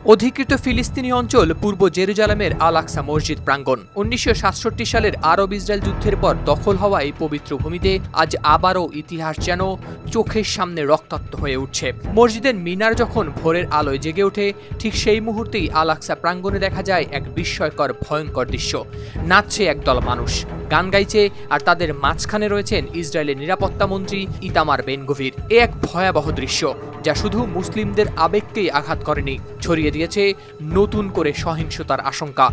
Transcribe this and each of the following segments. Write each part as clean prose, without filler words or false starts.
অধিকৃত ফিলিস্তিনি অঞ্চল পূর্ব জেরুজালেমের আল আকসা মসজিদ প্রাঙ্গণ ১৯৬৭ সালের আরব ইসরায়েল যুদ্ধের পর দখল হওয়া এই পবিত্র ভূমিতে আজ আবারও ইতিহাস যেন চোখের সামনে রক্তাক্ত হয়ে উঠছে। মসজিদের মিনার যখন ভোরের আলোয় জেগে ওঠে, ঠিক সেই মুহূর্তেই আল আকসা প্রাঙ্গণে দেখা যায় এক বিস্ময়কর ভয়ঙ্কর দৃশ্য। নাচছে একদল মানুষ, গান গাইছে, আর তাদের মাঝখানে রয়েছেন ইসরায়েলের নিরাপত্তা মন্ত্রী ইতামার বেন-গভির। এ এক ভয়াবহ দৃশ্য যা শুধু মুসলিমদের আবেগকেই আঘাত করেনি, ছড়িয়ে দিয়েছে নতুন করে সহিংসতার আশঙ্কা।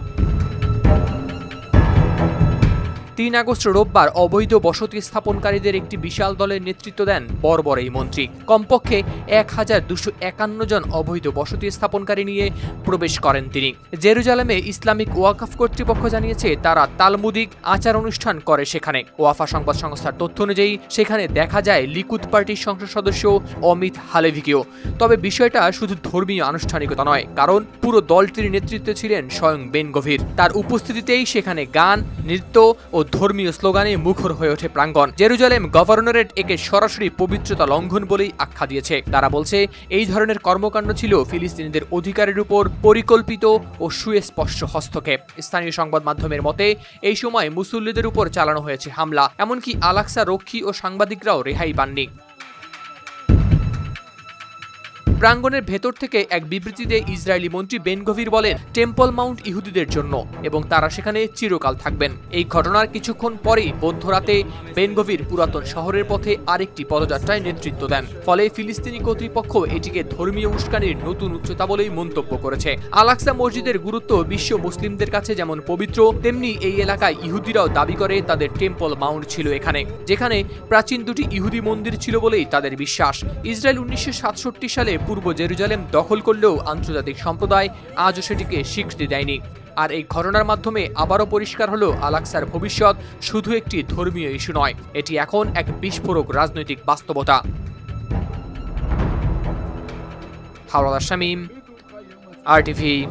৩ আগস্ট রোববার অবৈধ বসতি স্থাপনকারীদের একটি বিশাল দলের নেতৃত্ব দেন বর্বর এই মন্ত্রী। কমপক্ষে ১,২৫১ জন অবৈধ বসতি স্থাপনকারী নিয়ে প্রবেশ করেন তিনি। জেরুজালেমে ইসলামিক ওয়াকফ কর্তৃপক্ষ জানিয়েছে তারা তালমুদিক আচার অনুষ্ঠান করে সেখানে। ওয়াফা সংবাদ সংস্থার তথ্য অনুযায়ী সেখানে দেখা যায় লিকুদ পার্টির সংসদ সদস্য অমিত হালেভিকেও। তবে বিষয়টা শুধু ধর্মীয় আনুষ্ঠানিকতা নয়, কারণ পুরো দলটির নেতৃত্বে ছিলেন স্বয়ং বেন-গভির। তার উপস্থিতিতেই সেখানে গান, নৃত্য ও ধর্মীয় স্লোগানে মুখর হয়ে ওঠে প্রাঙ্গণ। জেরুজালেম গভর্নরেট একে সরাসরি পবিত্রতা লঙ্ঘন বলেই আখ্যা দিয়েছে। তারা বলছে এই ধরনের কর্মকাণ্ড ছিল ফিলিস্তিনিদের অধিকারের উপর পরিকল্পিত ও সুস্পষ্ট হস্তক্ষেপ। স্থানীয় সংবাদ মাধ্যমের মতে এই সময় মুসল্লিদের উপর চালানো হয়েছে হামলা, এমনকি আল আকসা রক্ষী ও সাংবাদিকরাও রেহাই পাননি। প্রাঙ্গণের ভেতর থেকে এক বিবৃতিতে ইসরায়েলি মন্ত্রী বেন-গভির বলেন, টেম্পল মাউন্ট ইহুদিদের জন্য এবং তারা সেখানে চিরকাল থাকবেন। এই ঘটনার কিছুক্ষণ পরেই মধ্যরাতে বেন-গভির পুরাতন শহরের পথে আরেকটি পদযাত্রায় নেতৃত্ব দেন। ফলে ফিলিস্তিনি কর্তৃপক্ষ এটিকে ধর্মীয় উস্কানির নতুন উচ্চতা বলেই মন্তব্য করেছে। আল আকসা মসজিদের গুরুত্ব বিশ্ব মুসলিমদের কাছে যেমন পবিত্র, তেমনি এই এলাকায় ইহুদিরাও দাবি করে তাদের টেম্পল মাউন্ট ছিল এখানে, যেখানে প্রাচীন দুটি ইহুদি মন্দির ছিল বলেই তাদের বিশ্বাস। ইসরায়েল ১৯৬৭ সালে পূর্ব জেরুজালেম দখল করলেও আন্তর্জাতিক সম্প্রদায় আজও সেটিকে স্বীকৃতি দেয়নি। আর এই ঘটনার মাধ্যমে আবারও পরিষ্কার হলো আল আকসার ভবিষ্যৎ শুধু একটি ধর্মীয় ইস্যু নয়, এটি এখন এক বিস্ফোরক রাজনৈতিক বাস্তবতা। হাওলাদার শামীম, RTV।